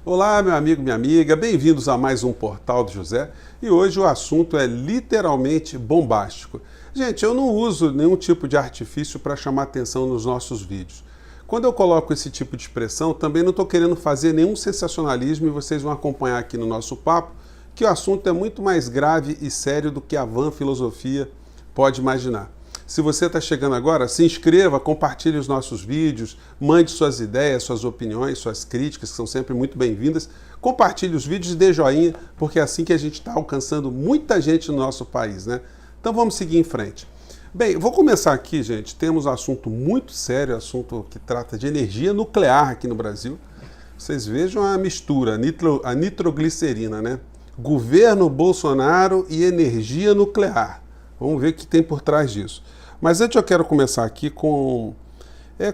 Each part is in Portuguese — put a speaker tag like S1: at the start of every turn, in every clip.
S1: Olá, meu amigo, minha amiga, bem-vindos a mais um Portal do José e hoje o assunto é literalmente bombástico. Gente, eu não uso nenhum tipo de artifício para chamar atenção nos nossos vídeos. Quando eu coloco esse tipo de expressão, também não estou querendo fazer nenhum sensacionalismo e vocês vão acompanhar aqui no nosso papo que o assunto é muito mais grave e sério do que a vã filosofia pode imaginar. Se você está chegando agora, se inscreva, compartilhe os nossos vídeos, mande suas ideias, suas opiniões, suas críticas, que são sempre muito bem-vindas. Compartilhe os vídeos e dê joinha, porque é assim que a gente está alcançando muita gente no nosso país, né? Então vamos seguir em frente. Bem, vou começar aqui, gente. Temos um assunto muito sério, assunto que trata de energia nuclear aqui no Brasil. Vocês vejam a mistura, a nitroglicerina, né? Governo Bolsonaro e energia nuclear. Vamos ver o que tem por trás disso. Mas antes eu quero começar aqui com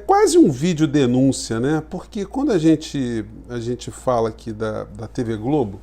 S1: quase um vídeo denúncia, né? Porque quando a gente fala aqui da TV Globo,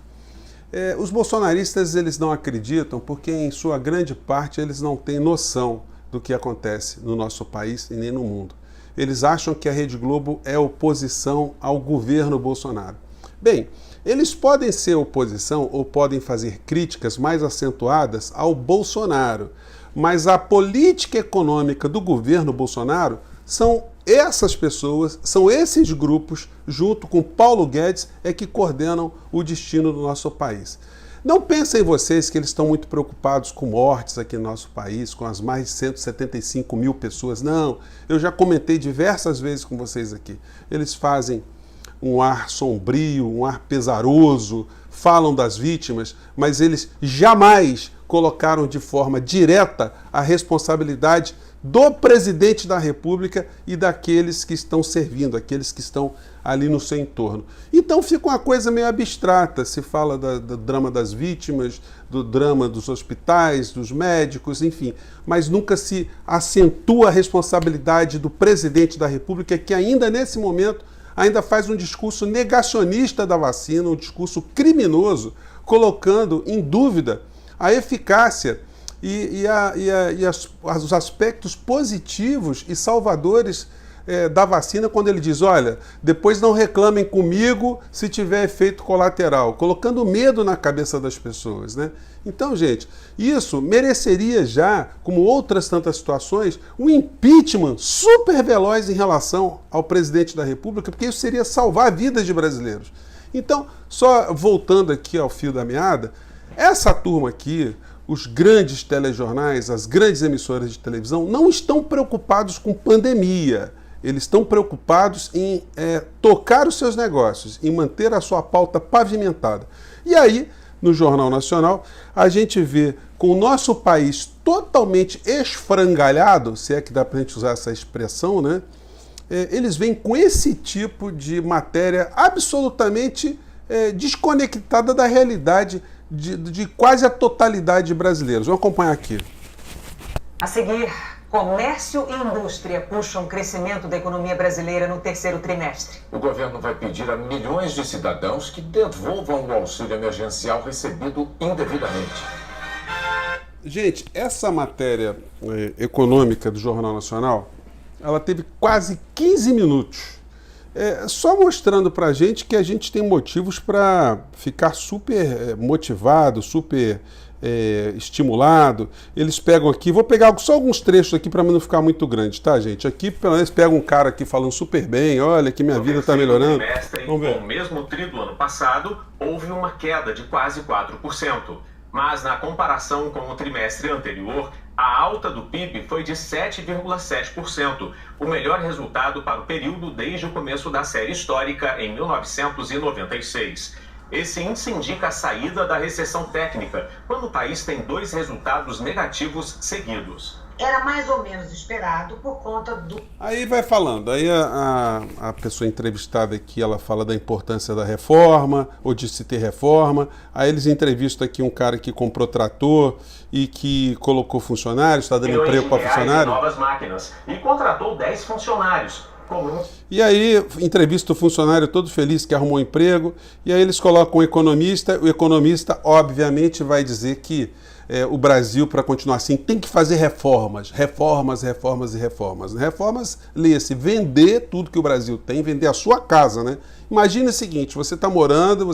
S1: os bolsonaristas eles não acreditam porque em sua grande parte eles não têm noção do que acontece no nosso país e nem no mundo. Eles acham que a Rede Globo é oposição ao governo Bolsonaro. Bem, eles podem ser oposição ou podem fazer críticas mais acentuadas ao Bolsonaro, mas a política econômica do governo Bolsonaro são essas pessoas, são esses grupos, junto com Paulo Guedes, que coordenam o destino do nosso país. Não pensem vocês que eles estão muito preocupados com mortes aqui no nosso país, com as mais de 175 mil pessoas. Não, eu já comentei diversas vezes com vocês aqui. Eles fazem um ar sombrio, um ar pesaroso, falam das vítimas, mas eles jamais colocaram de forma direta a responsabilidade do presidente da República e daqueles que estão servindo, aqueles que estão ali no seu entorno. Então fica uma coisa meio abstrata, se fala do drama das vítimas, do drama dos hospitais, dos médicos, enfim, mas nunca se acentua a responsabilidade do presidente da República, que ainda nesse momento ainda faz um discurso negacionista da vacina, um discurso criminoso, colocando em dúvida a eficácia e os aspectos positivos e salvadores da vacina, quando ele diz, olha, depois não reclamem comigo se tiver efeito colateral, colocando medo na cabeça das pessoas, né? Então, gente, isso mereceria já, como outras tantas situações, um impeachment super veloz em relação ao presidente da República, porque isso seria salvar vidas de brasileiros. Então, só voltando aqui ao fio da meada, essa turma aqui, os grandes telejornais, as grandes emissoras de televisão, não estão preocupados com pandemia. Eles estão preocupados em tocar os seus negócios, em manter a sua pauta pavimentada. E aí, no Jornal Nacional, a gente vê com o nosso país totalmente esfrangalhado, se é que dá para a gente usar essa expressão, né? Eles vêm com esse tipo de matéria absolutamente desconectada da realidade de quase a totalidade de brasileiros. Vamos acompanhar aqui.
S2: A seguir, comércio e indústria puxam o crescimento da economia brasileira no terceiro trimestre.
S3: O governo vai pedir a milhões de cidadãos que devolvam o auxílio emergencial recebido indevidamente.
S1: Gente, essa matéria econômica do Jornal Nacional, ela teve quase 15 minutos. Só mostrando pra gente que a gente tem motivos para ficar super motivado, super estimulado. Eles pegam aqui, vou pegar só alguns trechos aqui para não ficar muito grande, tá, gente? Aqui, pelo menos, pega um cara aqui falando super bem, olha que minha vida tá melhorando.
S4: Vamos ver. Com o mesmo tri do ano passado, houve uma queda de quase 4%. Mas na comparação com o trimestre anterior, a alta do PIB foi de 7,7%, o melhor resultado para o período desde o começo da série histórica em 1996. Esse índice indica a saída da recessão técnica, quando o país tem dois resultados negativos seguidos.
S2: Era mais ou menos esperado por conta do...
S1: Aí vai falando, aí a pessoa entrevistada aqui, ela fala da importância da reforma, ou de se ter reforma. Aí eles entrevistam aqui um cara que comprou trator e que colocou funcionários, está dando emprego para funcionário.
S4: Novas máquinas e contratou 10 funcionários. comum.
S1: E aí, entrevista o funcionário todo feliz que arrumou um emprego, e aí eles colocam um economista, o economista obviamente vai dizer que o Brasil, para continuar assim, tem que fazer reformas, lê-se, vender tudo que o Brasil tem, vender a sua casa, né? Imagina o seguinte, você está morando,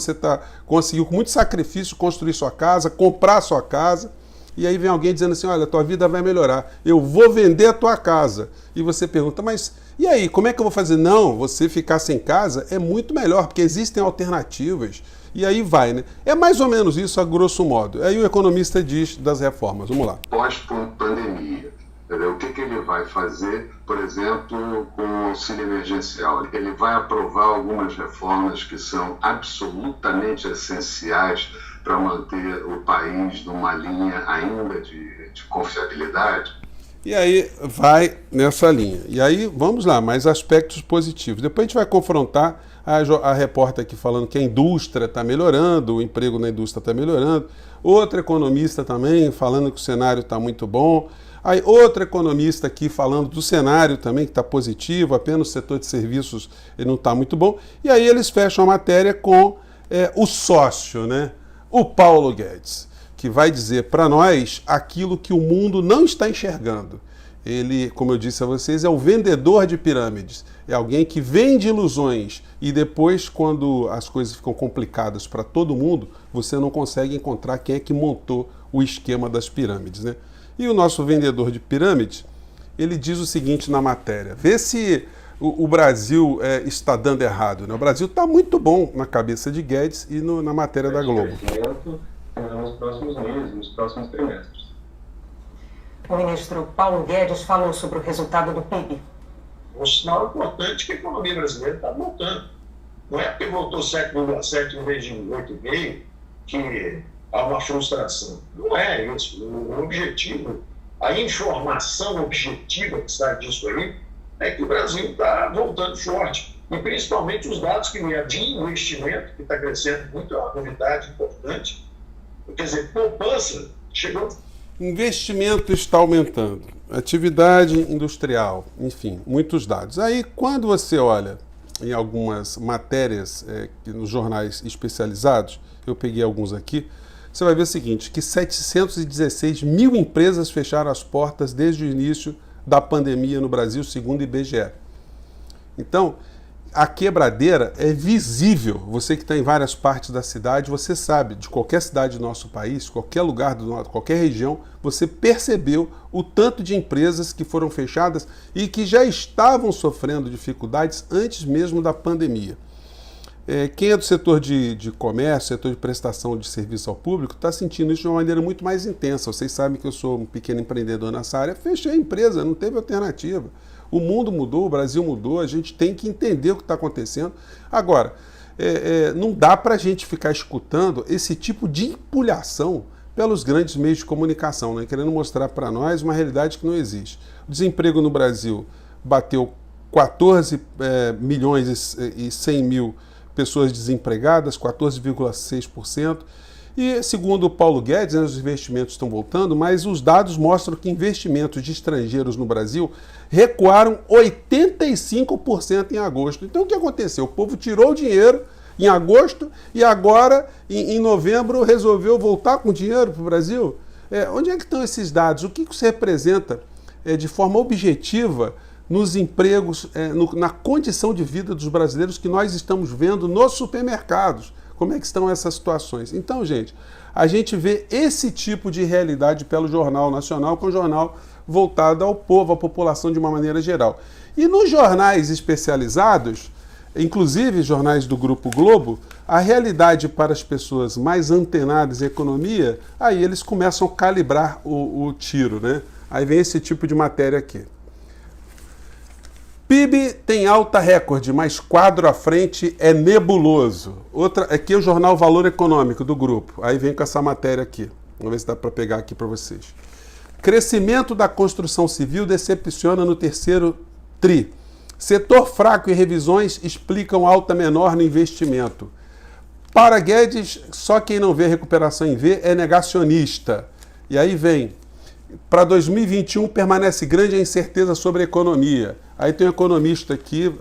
S1: conseguiu com muito sacrifício construir sua casa, comprar sua casa, e aí vem alguém dizendo assim, olha, tua vida vai melhorar, eu vou vender a tua casa. E você pergunta, mas e aí, como é que eu vou fazer? Não, você ficar sem casa é muito melhor, porque existem alternativas. E aí vai, né? É mais ou menos isso, a grosso modo. Aí o economista diz das reformas. Vamos lá.
S5: Pós-pandemia, o que ele vai fazer, por exemplo, com o auxílio emergencial? Ele vai aprovar algumas reformas que são absolutamente essenciais para manter o país numa linha ainda de confiabilidade?
S1: E aí vai nessa linha. E aí, vamos lá, mais aspectos positivos. Depois a gente vai confrontar a repórter aqui falando que a indústria está melhorando, o emprego na indústria está melhorando. Outra economista também falando que o cenário está muito bom. Aí outra economista aqui falando do cenário também que está positivo, apenas o setor de serviços ele não está muito bom. E aí eles fecham a matéria com o sócio, né? O Paulo Guedes, que vai dizer para nós aquilo que o mundo não está enxergando. Ele, como eu disse a vocês, é o vendedor de pirâmides. É alguém que vende ilusões e depois, quando as coisas ficam complicadas para todo mundo, você não consegue encontrar quem é que montou o esquema das pirâmides, né? E o nosso vendedor de pirâmides, ele diz o seguinte na matéria. Vê se o Brasil está dando errado, né? O Brasil está muito bom na cabeça de Guedes e na matéria da Globo.
S6: Nos próximos meses, nos próximos trimestres.
S2: O ministro Paulo Guedes falou sobre o resultado do PIB.
S7: Um sinal importante que a economia brasileira está voltando. Não é porque voltou 7,7 em vez de 8,5 que há uma frustração. Não é isso. O objetivo, a informação objetiva que sai disso aí, é que o Brasil está voltando forte. E principalmente os dados que vieram de investimento, que está crescendo muito, é uma novidade importante. Quer dizer, poupança chegou.
S1: Investimento está aumentando, atividade industrial, enfim, muitos dados. Aí, quando você olha em algumas matérias nos jornais especializados, eu peguei alguns aqui, você vai ver o seguinte, que 716 mil empresas fecharam as portas desde o início da pandemia no Brasil, segundo o IBGE. Então, a quebradeira é visível. Você que está em várias partes da cidade, você sabe, de qualquer cidade do nosso país, qualquer lugar, qualquer região, você percebeu o tanto de empresas que foram fechadas e que já estavam sofrendo dificuldades antes mesmo da pandemia. Quem é do setor de comércio, setor de prestação de serviço ao público, está sentindo isso de uma maneira muito mais intensa. Vocês sabem que eu sou um pequeno empreendedor nessa área, fechei a empresa, não teve alternativa. O mundo mudou, o Brasil mudou, a gente tem que entender o que está acontecendo. Agora, não dá para a gente ficar escutando esse tipo de empulhação pelos grandes meios de comunicação, né? Querendo mostrar para nós uma realidade que não existe. O desemprego no Brasil bateu 14 milhões e 100 mil pessoas desempregadas, 14,6%. E, segundo o Paulo Guedes, os investimentos estão voltando, mas os dados mostram que investimentos de estrangeiros no Brasil recuaram 85% em agosto. Então, o que aconteceu? O povo tirou o dinheiro em agosto e agora, em novembro, resolveu voltar com dinheiro para o Brasil? Onde é que estão esses dados? O que isso representa de forma objetiva nos empregos, na condição de vida dos brasileiros que nós estamos vendo nos supermercados? Como é que estão essas situações? Então, gente, a gente vê esse tipo de realidade pelo Jornal Nacional, que é um jornal voltado ao povo, à população de uma maneira geral. E nos jornais especializados, inclusive jornais do Grupo Globo, a realidade para as pessoas mais antenadas em economia, aí eles começam a calibrar o tiro, né? Aí vem esse tipo de matéria aqui. PIB tem alta recorde, mas quadro à frente é nebuloso. Aqui é o jornal Valor Econômico do grupo. Aí vem com essa matéria aqui. Vamos ver se dá para pegar aqui para vocês. Crescimento da construção civil decepciona no terceiro TRI. Setor fraco e revisões explicam alta menor no investimento. Para Guedes, só quem não vê recuperação em V é negacionista. E aí vem para 2021 permanece grande a incerteza sobre a economia. Aí tem um economista aqui,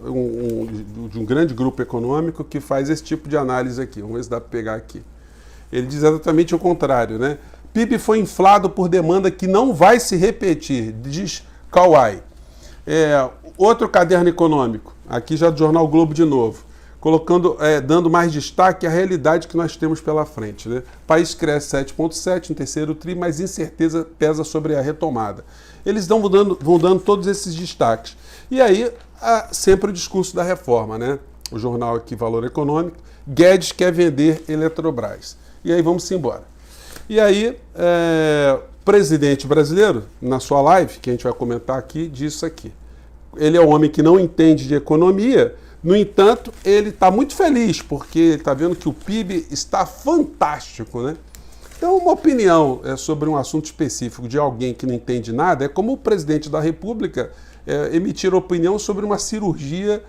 S1: de um grande grupo econômico, que faz esse tipo de análise aqui. Vamos ver se dá para pegar aqui. Ele diz exatamente o contrário, né? PIB foi inflado por demanda que não vai se repetir, diz Kawai. Outro caderno econômico, aqui já do jornal Globo de novo, dando mais destaque à realidade que nós temos pela frente, né? O país cresce 7,7% no terceiro tri, mas incerteza pesa sobre a retomada. Eles vão dando todos esses destaques. E aí, sempre o discurso da reforma, né? O jornal aqui, Valor Econômico, Guedes quer vender Eletrobras. E aí vamos embora. E aí, o presidente brasileiro, na sua live, que a gente vai comentar aqui, diz isso aqui. Ele é um homem que não entende de economia, no entanto, ele está muito feliz, porque ele está vendo que o PIB está fantástico, né? Então, uma opinião sobre um assunto específico de alguém que não entende nada é como o presidente da República emitir opinião sobre uma cirurgia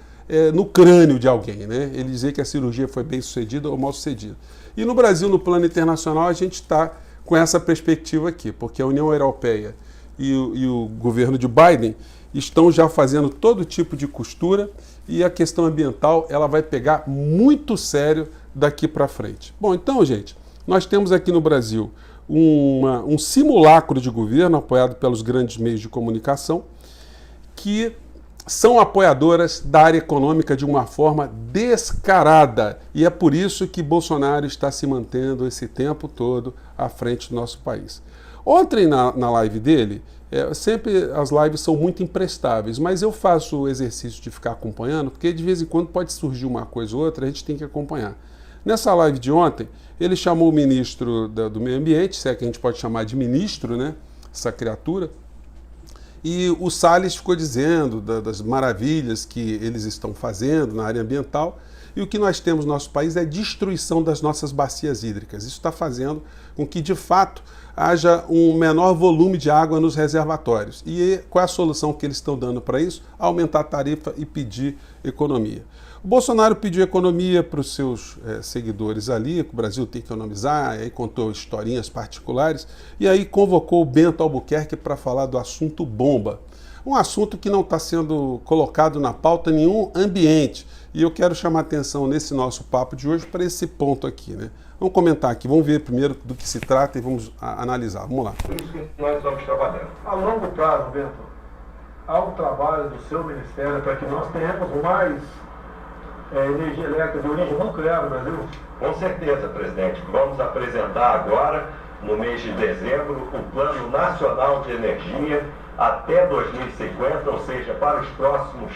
S1: no crânio de alguém, né? Ele dizer que a cirurgia foi bem sucedida ou mal sucedida. E no Brasil, no plano internacional, a gente está com essa perspectiva aqui, porque a União Europeia e o governo de Biden estão já fazendo todo tipo de costura e a questão ambiental ela vai pegar muito sério daqui para frente. Bom, então, gente, nós temos aqui no Brasil um simulacro de governo apoiado pelos grandes meios de comunicação que são apoiadoras da área econômica de uma forma descarada. E é por isso que Bolsonaro está se mantendo esse tempo todo à frente do nosso país. Ontem, na live dele, sempre as lives são muito imprestáveis, mas eu faço o exercício de ficar acompanhando, porque de vez em quando pode surgir uma coisa ou outra, a gente tem que acompanhar. Nessa live de ontem, ele chamou o ministro do Meio Ambiente, se é que a gente pode chamar de ministro, né, essa criatura, e o Salles ficou dizendo das maravilhas que eles estão fazendo na área ambiental, e o que nós temos no nosso país é destruição das nossas bacias hídricas. Isso está fazendo com que, de fato, haja um menor volume de água nos reservatórios. E qual é a solução que eles estão dando para isso? Aumentar a tarifa e pedir economia. O Bolsonaro pediu economia para os seus seguidores ali, que o Brasil tem que economizar, aí contou historinhas particulares, e aí convocou o Bento Albuquerque para falar do assunto bomba. Um assunto que não está sendo colocado na pauta em nenhum ambiente. E eu quero chamar a atenção nesse nosso papo de hoje para esse ponto aqui, né? Vamos comentar aqui, vamos ver primeiro do que se trata e vamos analisar. Vamos lá.
S6: Por isso que nós estamos trabalhando. A longo prazo, Bento, há um trabalho do seu ministério para que nós tenhamos mais energia elétrica de origem nuclear no Brasil?
S8: Com certeza, presidente. Vamos apresentar agora, no mês de dezembro, o Plano Nacional de Energia até 2050, ou seja, para os próximos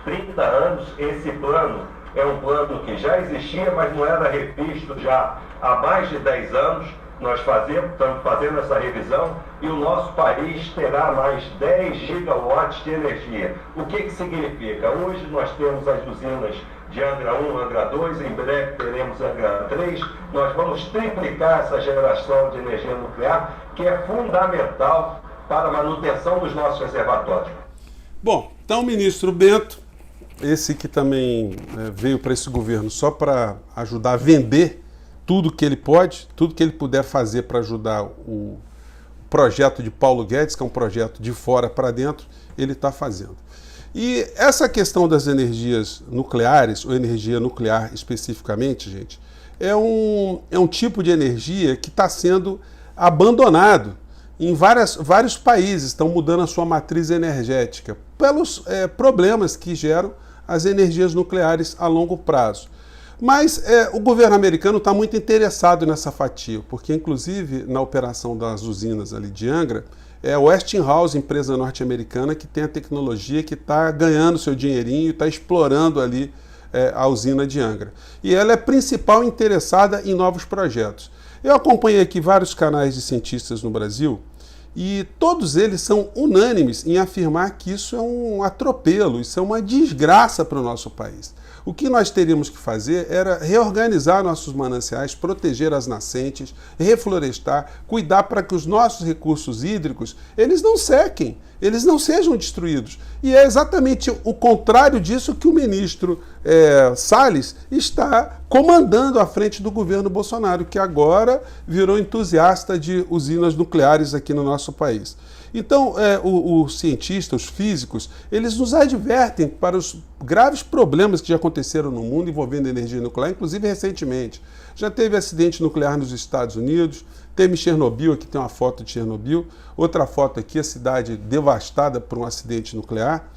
S8: 30 anos. Esse plano é um plano que já existia, mas não era revisto já há mais de 10 anos. Nós estamos fazendo essa revisão e o nosso país terá mais 10 gigawatts de energia. O que significa? Hoje nós temos as usinas de Angra 1, Angra 2, em breve teremos Angra 3. Nós vamos triplicar essa geração de energia nuclear, que é fundamental para a manutenção dos nossos reservatórios.
S1: Bom, então o ministro Bento, esse que também veio para esse governo só para ajudar a vender tudo que ele pode, tudo que ele puder fazer para ajudar o projeto de Paulo Guedes, que é um projeto de fora para dentro, ele está fazendo. E essa questão das energias nucleares, ou energia nuclear especificamente, gente, é um tipo de energia que está sendo abandonado em vários países, estão mudando a sua matriz energética pelos problemas que geram as energias nucleares a longo prazo. Mas o governo americano está muito interessado nessa fatia, porque inclusive na operação das usinas ali de Angra, é a Westinghouse, empresa norte-americana, que tem a tecnologia, que está ganhando seu dinheirinho e está explorando ali a usina de Angra. E ela é principal interessada em novos projetos. Eu acompanhei aqui vários canais de cientistas no Brasil e todos eles são unânimes em afirmar que isso é um atropelo, isso é uma desgraça para o nosso país. O que nós teríamos que fazer era reorganizar nossos mananciais, proteger as nascentes, reflorestar, cuidar para que os nossos recursos hídricos eles não sequem, eles não sejam destruídos. E é exatamente o contrário disso que o ministro Salles está comandando à frente do governo Bolsonaro, que agora virou entusiasta de usinas nucleares aqui no nosso país. Então, os cientistas, os físicos, eles nos advertem para os graves problemas que já aconteceram no mundo envolvendo energia nuclear, inclusive recentemente. Já teve acidente nuclear nos Estados Unidos, teve Chernobyl, aqui tem uma foto de Chernobyl, outra foto aqui, a cidade devastada por um acidente nuclear.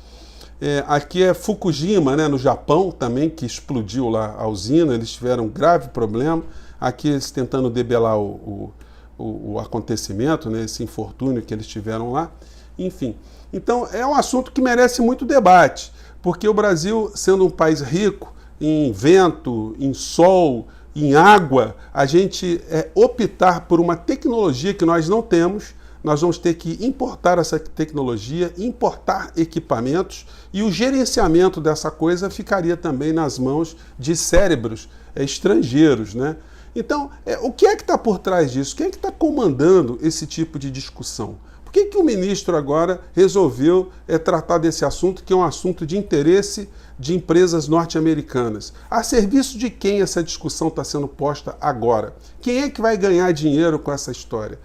S1: Aqui é Fukushima, né, no Japão também, que explodiu lá a usina, eles tiveram um grave problema. Aqui eles tentando debelar o acontecimento, né, esse infortúnio que eles tiveram lá. Enfim, então é um assunto que merece muito debate, porque o Brasil, sendo um país rico em vento, em sol, em água, a gente optar por uma tecnologia que nós não temos, nós vamos ter que importar essa tecnologia, importar equipamentos, e o gerenciamento dessa coisa ficaria também nas mãos de cérebros estrangeiros, né? Então, o que é que está por trás disso? Quem é que está comandando esse tipo de discussão? Por que o ministro agora resolveu tratar desse assunto, que é um assunto de interesse de empresas norte-americanas? A serviço de quem essa discussão está sendo posta agora? Quem é que vai ganhar dinheiro com essa história?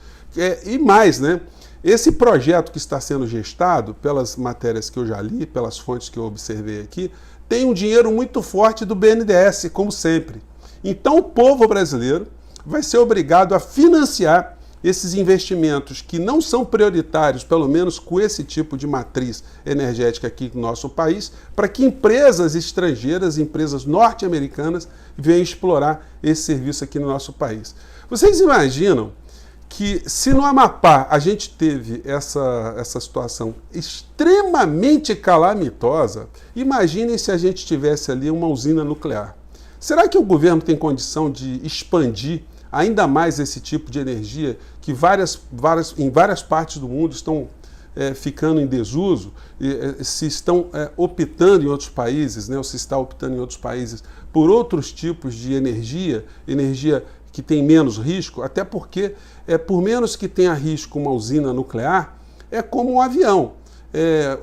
S1: E mais, né? Esse projeto que está sendo gestado, pelas matérias que eu já li, pelas fontes que eu observei aqui, tem um dinheiro muito forte do BNDES, como sempre. Então o povo brasileiro vai ser obrigado a financiar esses investimentos que não são prioritários, pelo menos com esse tipo de matriz energética aqui no nosso país, para que empresas estrangeiras, empresas norte-americanas, venham explorar esse serviço aqui no nosso país. Vocês imaginam que se no Amapá a gente teve essa situação extremamente calamitosa, imaginem se a gente tivesse ali uma usina nuclear. Será que o governo tem condição de expandir ainda mais esse tipo de energia que em várias partes do mundo estão ficando em desuso, se estão optando em outros países, né, ou se está optando em outros países por outros tipos de energia que tem menos risco, até porque por menos que tenha risco uma usina nuclear, é como um avião.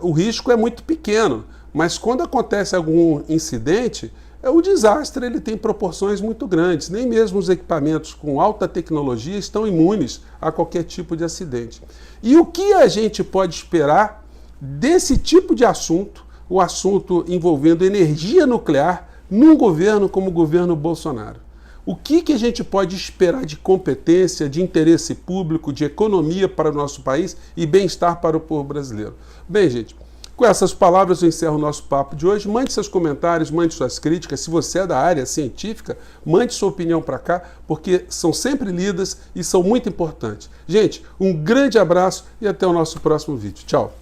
S1: O risco é muito pequeno, mas quando acontece algum incidente, o desastre ele tem proporções muito grandes. Nem mesmo os equipamentos com alta tecnologia estão imunes a qualquer tipo de acidente. E o que a gente pode esperar desse tipo de assunto, o assunto envolvendo energia nuclear, num governo como o governo Bolsonaro? O que a gente pode esperar de competência, de interesse público, de economia para o nosso país e bem-estar para o povo brasileiro? Bem, gente, com essas palavras eu encerro o nosso papo de hoje. Mande seus comentários, mande suas críticas. Se você é da área científica, mande sua opinião para cá, porque são sempre lidas e são muito importantes. Gente, um grande abraço e até o nosso próximo vídeo. Tchau!